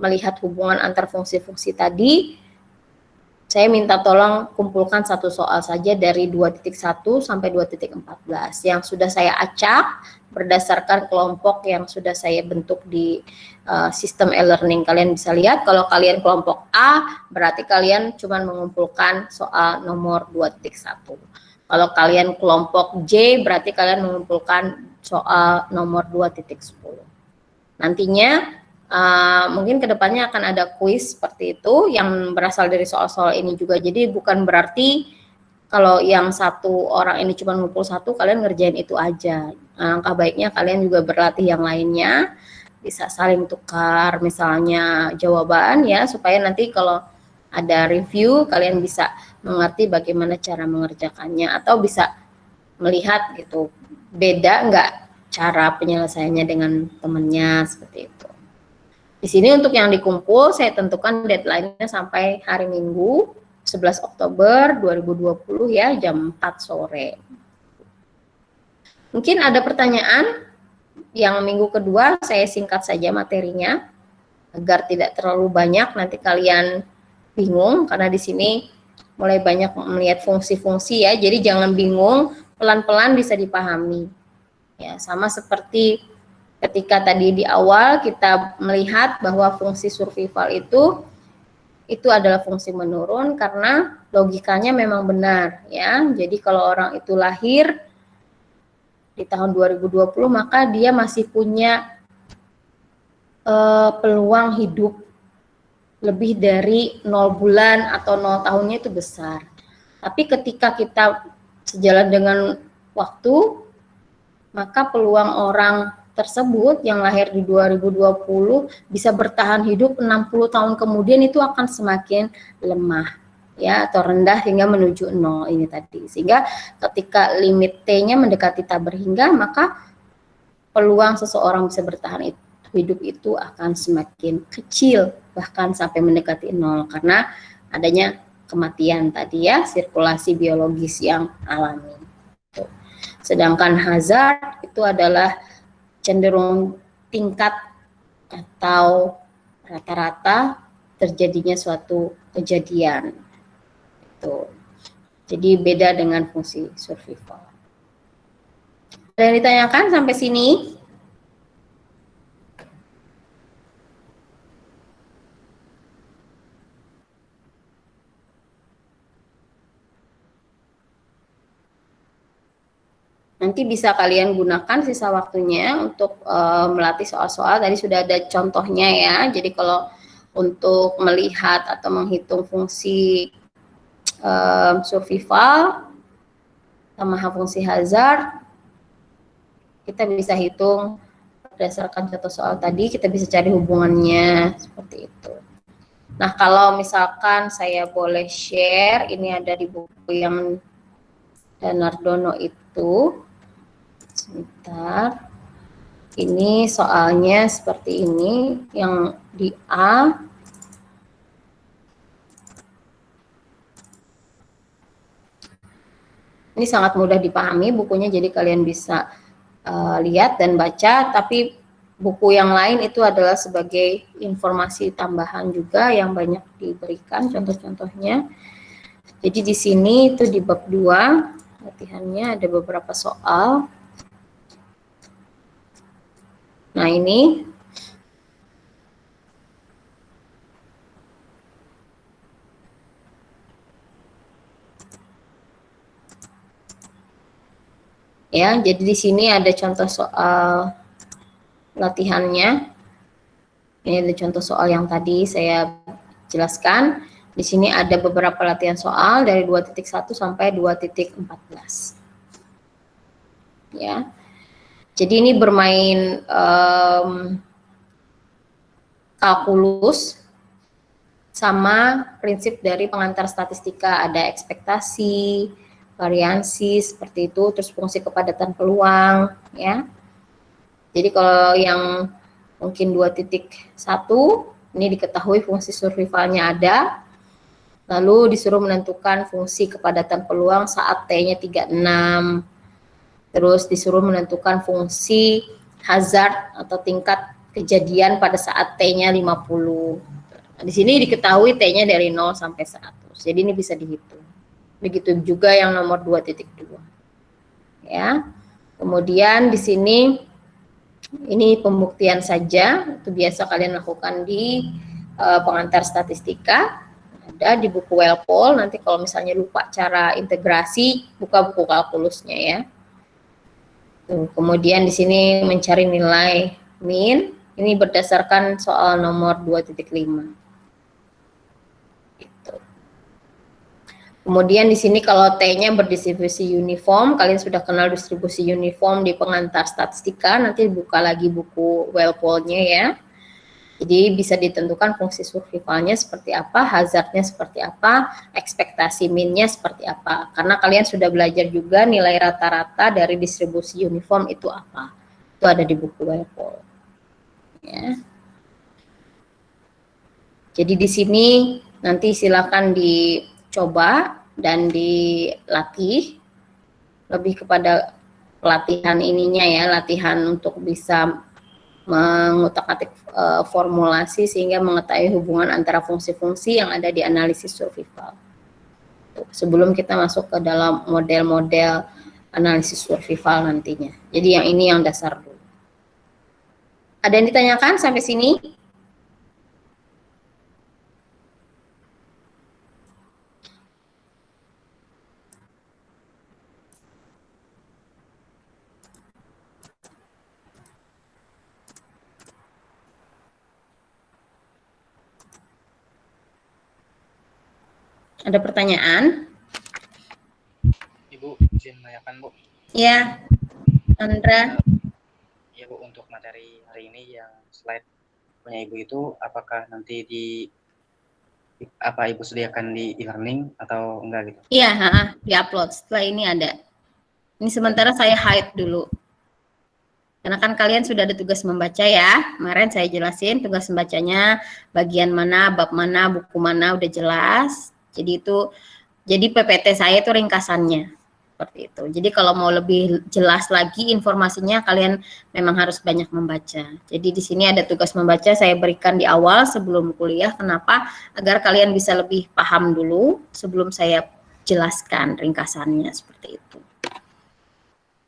melihat hubungan antar fungsi-fungsi tadi, saya minta tolong kumpulkan satu soal saja dari 2.1 sampai 2.14 yang sudah saya acak berdasarkan kelompok yang sudah saya bentuk di sistem e-learning. Kalian bisa lihat kalau kalian kelompok A, berarti kalian cuma mengumpulkan soal nomor 2.1. Kalau kalian kelompok J, berarti kalian mengumpulkan soal nomor 2.10. Nantinya mungkin kedepannya akan ada kuis seperti itu yang berasal dari soal-soal ini juga. Jadi bukan berarti kalau yang satu orang ini cuma ngumpul satu, kalian ngerjain itu aja. Langkah baiknya kalian juga berlatih yang lainnya, bisa saling tukar misalnya jawaban ya, supaya nanti kalau ada review kalian bisa mengerti bagaimana cara mengerjakannya, atau bisa melihat gitu beda nggak cara penyelesaiannya dengan temennya, seperti itu. Di sini untuk yang dikumpul saya tentukan deadline-nya sampai hari Minggu 11 Oktober 2020 ya, jam 4 sore. Mungkin ada pertanyaan. Yang minggu kedua saya singkat saja materinya agar tidak terlalu banyak nanti kalian bingung, karena di sini mulai banyak melihat fungsi-fungsi ya. Jadi jangan bingung, pelan-pelan bisa dipahami. Ya, sama seperti ketika tadi di awal kita melihat bahwa fungsi survival itu adalah fungsi menurun karena logikanya memang benar ya. Jadi kalau orang itu lahir di tahun 2020 maka dia masih punya peluang hidup lebih dari 0 bulan atau 0 tahunnya itu besar. Tapi ketika kita sejalan dengan waktu, maka peluang orang tersebut yang lahir di 2020 bisa bertahan hidup 60 tahun kemudian itu akan semakin lemah ya, atau rendah hingga menuju 0 ini tadi. Sehingga ketika limit T-nya mendekati tak berhingga, maka peluang seseorang bisa bertahan hidup itu akan semakin kecil, bahkan sampai mendekati 0 karena adanya kematian tadi ya, sirkulasi biologis yang alami. Sedangkan hazard itu adalah cenderung tingkat atau rata-rata terjadinya suatu kejadian. Jadi beda dengan fungsi survival. Ada yang ditanyakan sampai sini? Nanti bisa kalian gunakan sisa waktunya untuk melatih soal-soal. Tadi sudah ada contohnya ya. Jadi kalau untuk melihat atau menghitung fungsi survival sama fungsi hazard, kita bisa hitung berdasarkan contoh soal tadi, kita bisa cari hubungannya seperti itu. Nah, kalau misalkan saya boleh share, ini ada di buku yang Danardono itu. Sebentar. Ini soalnya seperti ini, yang di A. Ini sangat mudah dipahami bukunya, jadi kalian bisa lihat dan baca, tapi buku yang lain itu adalah sebagai informasi tambahan juga yang banyak diberikan contoh-contohnya. Jadi di sini itu di bab 2 latihannya ada beberapa soal. Nah, ini ya, jadi di sini ada contoh soal latihannya. Ini ada contoh soal yang tadi saya jelaskan. Di sini ada beberapa latihan soal dari 2.1 sampai 2.14. Ya. Jadi ini bermain kalkulus sama prinsip dari pengantar statistika, ada ekspektasi, variansi seperti itu, terus fungsi kepadatan peluang ya. Jadi kalau yang mungkin 2.1 ini diketahui fungsi survivalnya ada, lalu disuruh menentukan fungsi kepadatan peluang saat T-nya 36, terus disuruh menentukan fungsi hazard atau tingkat kejadian pada saat T-nya 50. Nah, di sini diketahui T-nya dari 0 sampai 100. Jadi ini bisa dihitung. Begitu juga yang nomor 2.2. Ya. Kemudian di sini ini pembuktian saja, itu biasa kalian lakukan di pengantar statistika. Ada di buku Welpol, nanti kalau misalnya lupa cara integrasi, buka buku kalkulusnya ya. Tuh, kemudian di sini mencari nilai min, ini berdasarkan soal nomor 2.5. Gitu. Kemudian di sini kalau T-nya berdistribusi uniform, kalian sudah kenal distribusi uniform di pengantar statistika, nanti buka lagi buku Walpole-nya ya. Jadi bisa ditentukan fungsi survivalnya seperti apa, hazardnya seperti apa, ekspektasi min-nya seperti apa. Karena kalian sudah belajar juga nilai rata-rata dari distribusi uniform itu apa. Itu ada di buku Walpole. Ya. Jadi di sini nanti silakan dicoba dan dilatih, lebih kepada pelatihan ininya ya, latihan untuk bisa mengutak-atik formulasi sehingga mengetahui hubungan antara fungsi-fungsi yang ada di analisis survival. Sebelum kita masuk ke dalam model-model analisis survival nantinya. Jadi yang ini yang dasar dulu. Ada yang ditanyakan sampai sini? Ada pertanyaan? Ibu, izin menanyakan, Bu. Ya, Sandra. Ya, Bu, untuk materi hari ini yang slide punya Ibu itu, apakah nanti Ibu sediakan di e-learning atau enggak gitu? Iya, di-upload. Setelah ini ada. Ini sementara saya hide dulu. Karena kan kalian sudah ada tugas membaca ya. Kemarin saya jelasin tugas membacanya, bagian mana, bab mana, buku mana, udah jelas. Jadi PPT saya itu ringkasannya. Seperti itu. Jadi kalau mau lebih jelas lagi informasinya, kalian memang harus banyak membaca. Jadi di sini ada tugas membaca saya berikan di awal sebelum kuliah. Kenapa? Agar kalian bisa lebih paham dulu sebelum saya jelaskan ringkasannya seperti itu.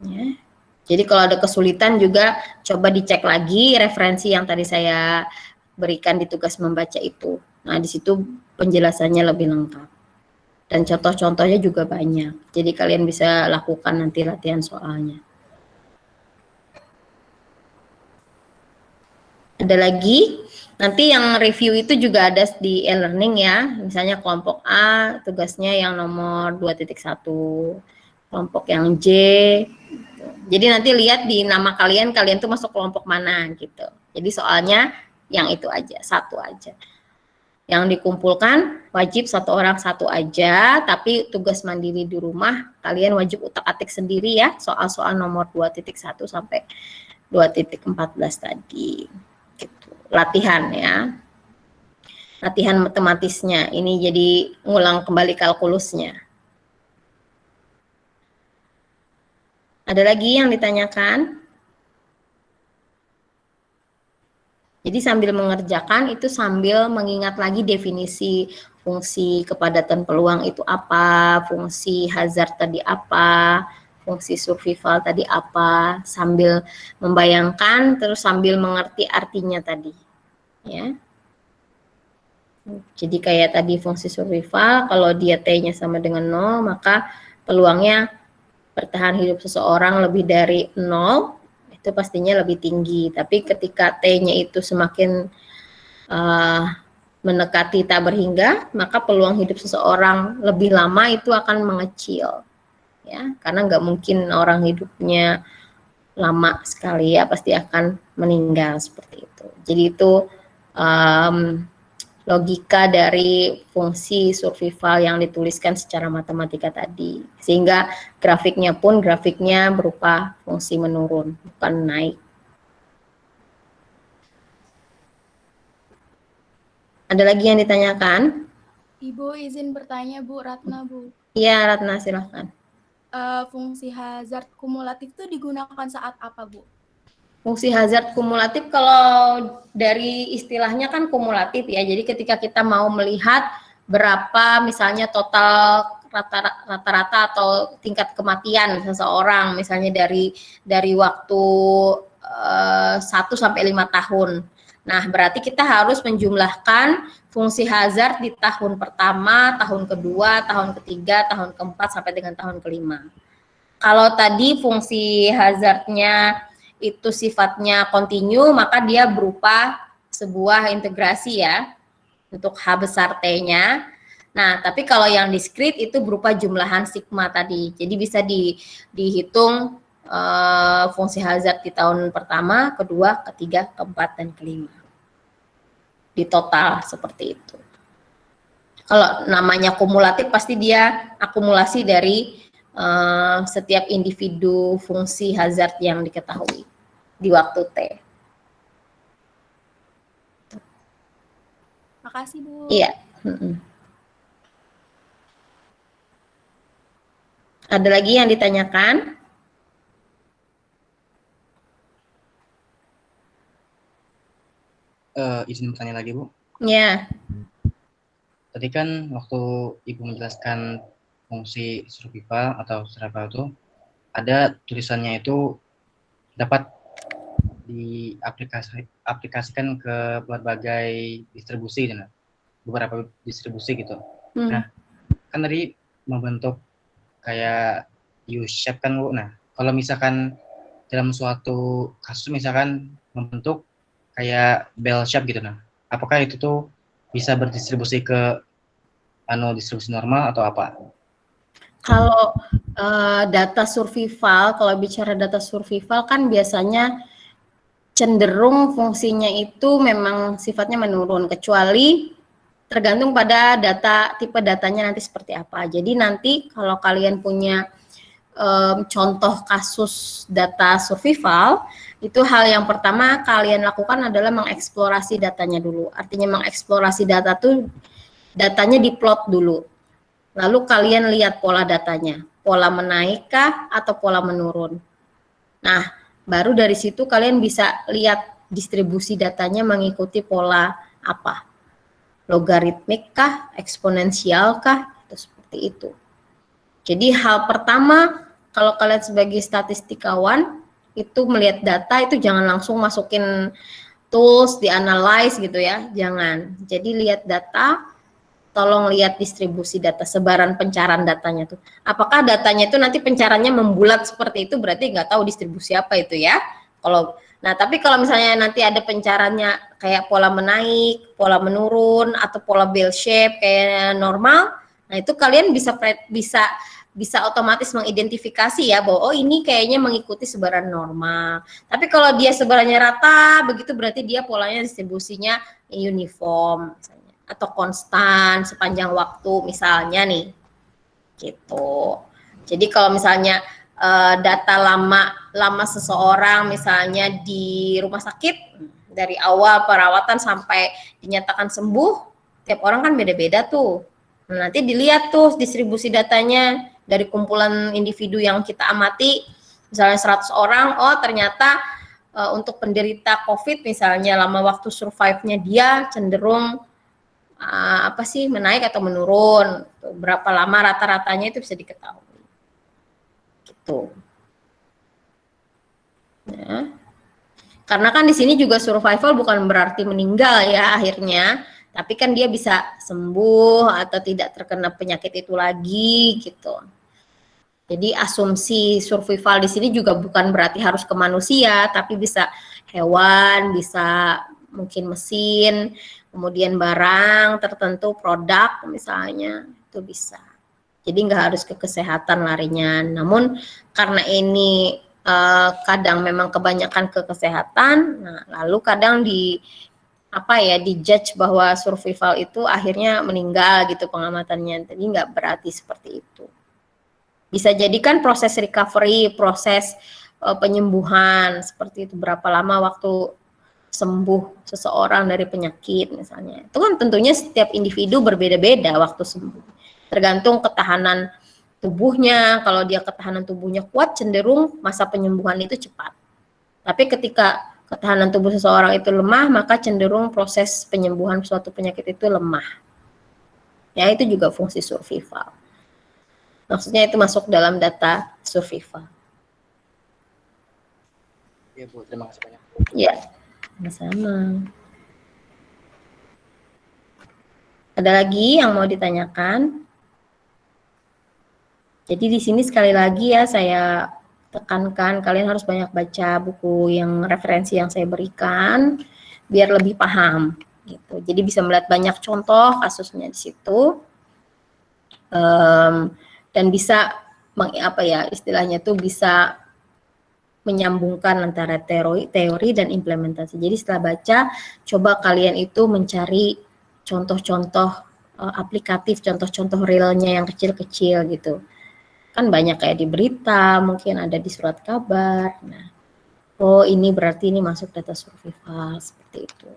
Ya. Jadi kalau ada kesulitan juga coba dicek lagi referensi yang tadi saya berikan di tugas membaca itu. Nah, di situ penjelasannya lebih lengkap. Dan contoh-contohnya juga banyak. Jadi kalian bisa lakukan nanti latihan soalnya. Ada lagi, nanti yang review itu juga ada di e-learning ya. Misalnya kelompok A, tugasnya yang nomor 2.1. Kelompok yang J, jadi nanti lihat di nama kalian tuh masuk kelompok mana gitu. Jadi soalnya yang itu aja, satu aja. Yang dikumpulkan wajib satu orang satu aja, tapi tugas mandiri di rumah kalian wajib utak-atik sendiri ya, soal-soal nomor 2.1 sampai 2.14 tadi. Gitu. Latihan ya. Latihan matematisnya, ini jadi ngulang kembali kalkulusnya. Ada lagi yang ditanyakan? Jadi sambil mengerjakan itu sambil mengingat lagi definisi fungsi kepadatan peluang itu apa, fungsi hazard tadi apa, fungsi survival tadi apa, sambil membayangkan terus sambil mengerti artinya tadi. Ya. Jadi kayak tadi fungsi survival, kalau dia T-nya sama dengan 0, maka peluangnya bertahan hidup seseorang lebih dari 0, itu pastinya lebih tinggi. Tapi ketika T-nya itu semakin mendekati tak berhingga, maka peluang hidup seseorang lebih lama itu akan mengecil. Ya, karena nggak mungkin orang hidupnya lama sekali ya, pasti akan meninggal seperti itu. Jadi itu logika dari fungsi survival yang dituliskan secara matematika tadi. Sehingga grafiknya pun grafiknya berupa fungsi menurun, bukan naik. Ada lagi yang ditanyakan? Ibu izin bertanya, Bu Ratna, Bu. Iya, Ratna, silahkan. Fungsi hazard kumulatif itu digunakan saat apa, Bu? Fungsi hazard kumulatif kalau dari istilahnya kan kumulatif ya. Jadi ketika kita mau melihat berapa misalnya total rata-rata atau tingkat kematian seseorang misalnya dari waktu 1 sampai 5 tahun. Nah, berarti kita harus menjumlahkan fungsi hazard di tahun pertama, tahun kedua, tahun ketiga, tahun keempat sampai dengan tahun kelima. Kalau tadi fungsi hazardnya itu sifatnya kontinu, maka dia berupa sebuah integrasi ya untuk H besar T-nya. Nah, tapi kalau yang diskrit itu berupa jumlahan sigma tadi. Jadi bisa dihitung fungsi hazard di tahun pertama, kedua, ketiga, keempat, dan kelima. Di total seperti itu. Kalau namanya kumulatif pasti dia akumulasi dari setiap individu fungsi hazard yang diketahui di waktu T. Makasih, Bu. Iya. Ada lagi yang ditanyakan? Izin bertanya lagi, Bu. Ya. Tadi kan waktu Ibu menjelaskan fungsi survival atau survival itu, ada tulisannya itu dapat diaplikasikan ke berbagai distribusi, gitu, beberapa distribusi gitu. Nah, kan tadi membentuk kayak U-shape kan, Bu. Nah, kalau misalkan dalam suatu kasus misalkan membentuk kayak bell shape gitu, nah, apakah itu tuh bisa berdistribusi ke distribusi normal atau apa? Kalau data survival, kalau bicara data survival kan biasanya cenderung fungsinya itu memang sifatnya menurun, kecuali tergantung pada tipe datanya nanti seperti apa. Jadi nanti kalau kalian punya contoh kasus data survival, itu hal yang pertama kalian lakukan adalah mengeksplorasi datanya dulu. Artinya mengeksplorasi data tuh datanya diplot dulu. Lalu kalian lihat pola datanya, pola menaikkah atau pola menurun. Nah, baru dari situ kalian bisa lihat distribusi datanya mengikuti pola apa. Logaritmik kah, eksponensial kah, itu seperti itu. Jadi hal pertama kalau kalian sebagai statistikawan itu melihat data itu jangan langsung masukin tools, dianalyze gitu ya, jangan. Jadi lihat data, tolong lihat distribusi data, sebaran pencarahan datanya tuh. Apakah datanya itu nanti pencarahannya membulat seperti itu, berarti nggak tahu distribusi apa itu ya. Tapi kalau misalnya nanti ada pencarahannya kayak pola menaik, pola menurun, atau pola bell shape kayak normal, nah itu kalian bisa otomatis mengidentifikasi ya bahwa ini kayaknya mengikuti sebaran normal. Tapi kalau dia sebarannya rata, begitu berarti dia polanya distribusinya uniform misalnya, atau konstan sepanjang waktu misalnya nih. Gitu. Jadi kalau misalnya data lama seseorang misalnya di rumah sakit dari awal perawatan sampai dinyatakan sembuh, tiap orang kan beda-beda tuh. Nah, nanti dilihat tuh distribusi datanya dari kumpulan individu yang kita amati, misalnya 100 orang, oh ternyata untuk penderita COVID misalnya lama waktu survive-nya dia cenderung menaik atau menurun, berapa lama rata-ratanya itu bisa diketahui. Gitu. Ya. Karena kan di sini juga survival bukan berarti meninggal ya akhirnya, tapi kan dia bisa sembuh atau tidak terkena penyakit itu lagi gitu. Jadi asumsi survival di sini juga bukan berarti harus ke manusia, tapi bisa hewan, bisa mungkin mesin, kemudian barang tertentu, produk misalnya, itu bisa. Jadi nggak harus ke kesehatan larinya. Namun karena ini kadang memang kebanyakan ke kesehatan, nah lalu kadang dijudge bahwa survival itu akhirnya meninggal gitu pengamatannya. Jadi nggak berarti seperti itu. Bisa jadikan proses recovery, proses penyembuhan seperti itu, berapa lama waktu sembuh seseorang dari penyakit misalnya. Itu kan tentunya setiap individu berbeda-beda waktu sembuh. Tergantung ketahanan tubuhnya. Kalau dia ketahanan tubuhnya kuat, cenderung masa penyembuhan itu cepat. Tapi ketika ketahanan tubuh seseorang itu lemah, maka cenderung proses penyembuhan suatu penyakit itu lemah. Ya, itu juga fungsi survival. Maksudnya itu masuk dalam data survival. Ya, Bu, terima kasih banyak. Ya, sama-sama. Ada lagi yang mau ditanyakan? Jadi di sini sekali lagi ya saya tekankan kalian harus banyak baca buku yang referensi yang saya berikan biar lebih paham gitu. Jadi bisa melihat banyak contoh kasusnya di situ. dan bisa istilahnya tuh bisa menyambungkan antara teori dan implementasi. Jadi setelah baca, coba kalian itu mencari contoh-contoh aplikatif, contoh-contoh realnya yang kecil-kecil gitu. Kan banyak kayak di berita, mungkin ada di surat kabar. Nah, oh ini berarti ini masuk data survival seperti itu.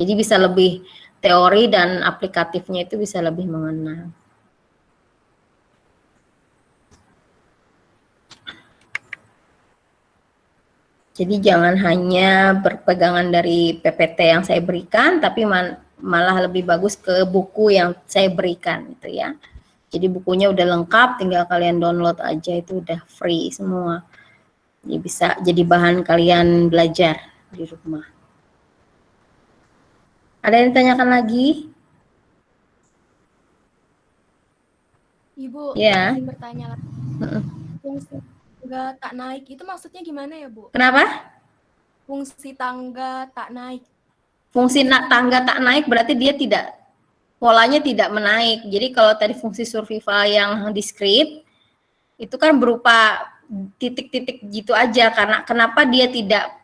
Jadi bisa lebih teori dan aplikatifnya itu bisa lebih mengena. Jadi jangan hanya berpegangan dari PPT yang saya berikan, tapi malah lebih bagus ke buku yang saya berikan gitu ya. Jadi bukunya udah lengkap, tinggal kalian download aja, itu udah free semua. Jadi bisa jadi bahan kalian belajar di rumah. Ada yang ditanyakan lagi? Ibu, Ya. izin bertanya lagi. Fungsi tangga tak naik itu maksudnya gimana ya, Bu? Kenapa? Fungsi tangga tak naik. Fungsi tangga tak naik berarti dia tidak, polanya tidak menaik. Jadi kalau tadi fungsi survival yang diskrit itu kan berupa titik-titik gitu aja, karena kenapa dia tidak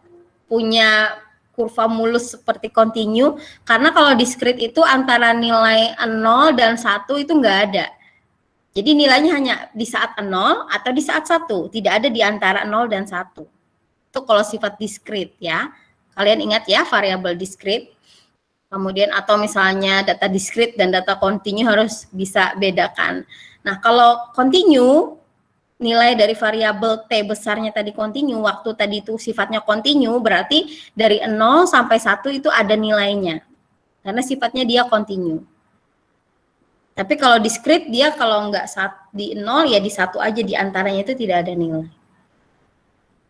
punya kurva mulus seperti continue, karena kalau diskrit itu antara nilai 0 dan 1 itu enggak ada. Jadi nilainya hanya di saat 0 atau di saat 1, tidak ada di antara 0 dan 1. Itu kalau sifat diskrit ya. Kalian ingat ya, variabel diskrit. Kemudian atau misalnya data diskrit dan data continue harus bisa bedakan. Nah, kalau continue, nilai dari variabel T besarnya tadi continue, waktu tadi itu sifatnya continue, berarti dari 0 sampai 1 itu ada nilainya. Karena sifatnya dia continue. Tapi kalau diskrit dia kalau nggak di 0 ya di 1 aja, di antaranya itu tidak ada nilai.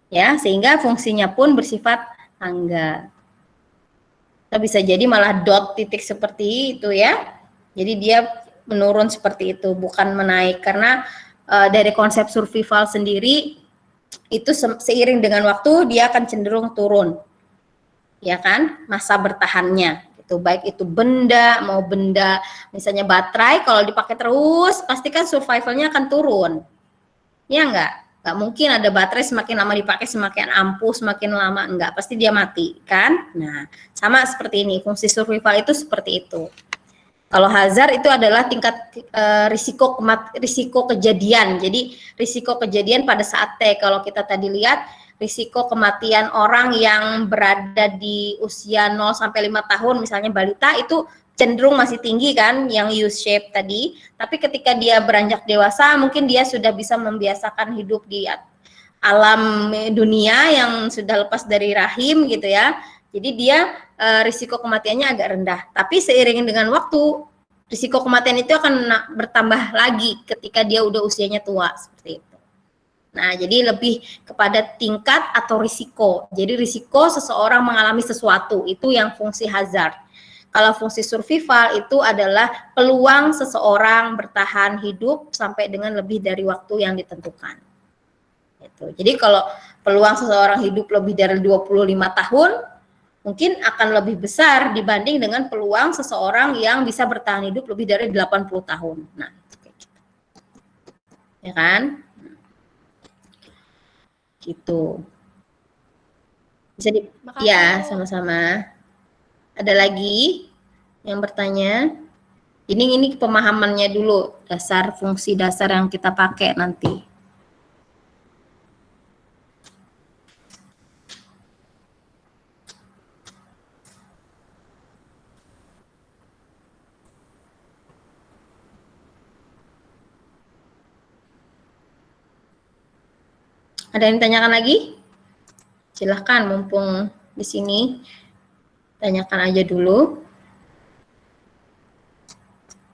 Ya, sehingga fungsinya pun bersifat tangga. Kita bisa jadi malah dot titik seperti itu ya. Jadi dia menurun seperti itu, bukan menaik, karena dari konsep survival sendiri itu seiring dengan waktu dia akan cenderung turun. Ya kan? Masa bertahannya. Itu baik itu benda, mau benda misalnya baterai, kalau dipakai terus pasti kan survivalnya akan turun. Ya enggak? Enggak mungkin ada baterai semakin lama dipakai semakin ampuh, semakin lama enggak, pasti dia mati kan? Nah, sama seperti ini, fungsi survival itu seperti itu. Kalau hazard itu adalah tingkat risiko kejadian. Jadi risiko kejadian pada saat T, kalau kita tadi lihat risiko kematian orang yang berada di usia 0 sampai 5 tahun misalnya balita itu cenderung masih tinggi kan, yang U-shape tadi. Tapi ketika dia beranjak dewasa mungkin dia sudah bisa membiasakan hidup di alam dunia yang sudah lepas dari rahim gitu ya. Jadi dia risiko kematiannya agak rendah. Tapi seiring dengan waktu risiko kematian itu akan bertambah lagi ketika dia udah usianya tua seperti itu. Nah, jadi lebih kepada tingkat atau risiko. Jadi risiko seseorang mengalami sesuatu, itu yang fungsi hazard. Kalau fungsi survival itu adalah peluang seseorang bertahan hidup sampai dengan lebih dari waktu yang ditentukan. Gitu. Jadi kalau peluang seseorang hidup lebih dari 25 tahun, mungkin akan lebih besar dibanding dengan peluang seseorang yang bisa bertahan hidup lebih dari 80 tahun. Nah, kayak gitu. Ya kan? Gitu. Bisa Makasih, ya, Bu. sama-sama. Ada lagi yang bertanya? Ini pemahamannya dulu, dasar fungsi dasar yang kita pakai nanti. Ada yang ditanyakan lagi? Silahkan, mumpung di sini, tanyakan aja dulu.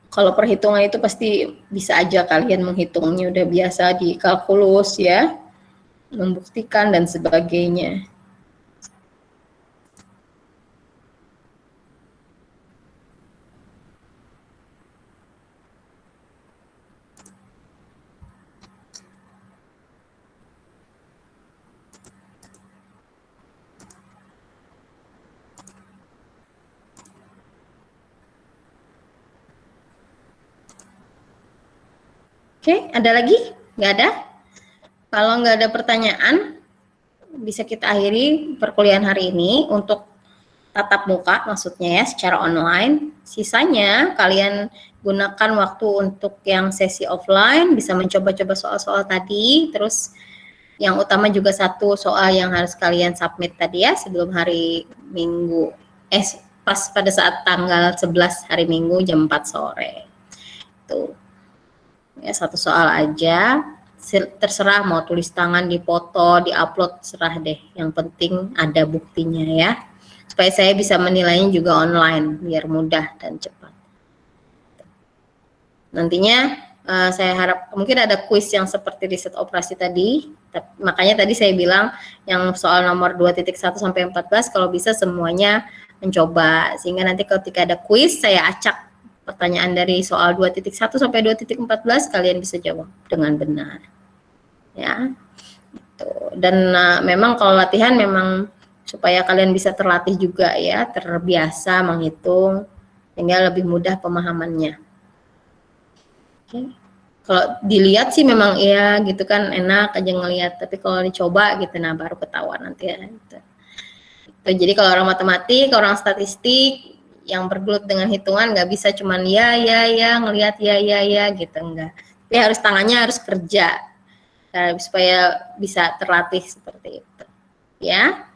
Kalau perhitungan itu pasti bisa aja kalian menghitungnya, udah biasa di kalkulus ya, membuktikan dan sebagainya. Oke, ada lagi? Nggak ada? Kalau nggak ada pertanyaan, bisa kita akhiri perkuliahan hari ini untuk tatap muka, maksudnya ya, secara online. Sisanya kalian gunakan waktu untuk yang sesi offline, bisa mencoba-coba soal-soal tadi, terus yang utama juga satu soal yang harus kalian submit tadi ya, sebelum hari Minggu, pas pada saat tanggal 11 hari Minggu jam 4 sore. Tuh. Ya, satu soal aja, terserah mau tulis tangan, dipoto, diupload, serah deh. Yang penting ada buktinya ya, supaya saya bisa menilainya juga online biar mudah dan cepat. Nantinya saya harap mungkin ada kuis yang seperti riset operasi tadi, makanya tadi saya bilang yang soal nomor 2.1 sampai 14 kalau bisa semuanya mencoba, sehingga nanti ketika ada kuis saya acak pertanyaan dari soal 2.1 sampai 2.14 kalian bisa jawab dengan benar. Ya. Gitu. Dan memang kalau latihan memang supaya kalian bisa terlatih juga ya, terbiasa menghitung sehingga lebih mudah pemahamannya. Oke. Kalau dilihat sih memang iya gitu kan, enak aja ngelihat, tapi kalau dicoba gitu nah baru ketahuan nanti ya gitu. Jadi kalau orang matematik, orang statistik yang bergelut dengan hitungan nggak bisa cuman ya ngelihat ya gitu, enggak. Tapi harus tangannya harus kerja supaya bisa terlatih seperti itu. Ya.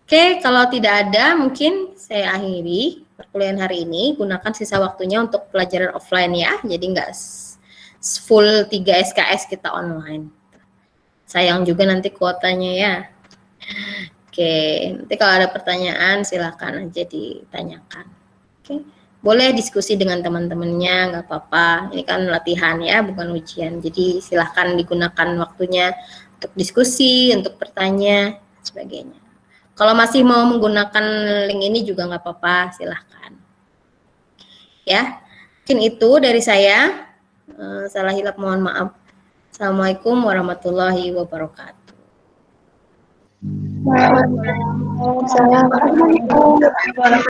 Oke, kalau tidak ada mungkin saya akhiri perkuliahan hari ini. Gunakan sisa waktunya untuk pelajaran offline ya. Jadi nggak full 3 SKS kita online. Sayang juga nanti kuotanya ya. Oke, nanti kalau ada pertanyaan silakan aja ditanyakan. Oke, boleh diskusi dengan teman-temannya, nggak apa-apa. Ini kan latihan ya, bukan ujian. Jadi silakan digunakan waktunya untuk diskusi, untuk bertanya, sebagainya. Kalau masih mau menggunakan link ini juga nggak apa-apa, silahkan. Ya, mungkin itu dari saya. Salah hilap mohon maaf. Assalamualaikum warahmatullahi wabarakatuh. Waalaikumsalam warahmatullahi wabarakatuh.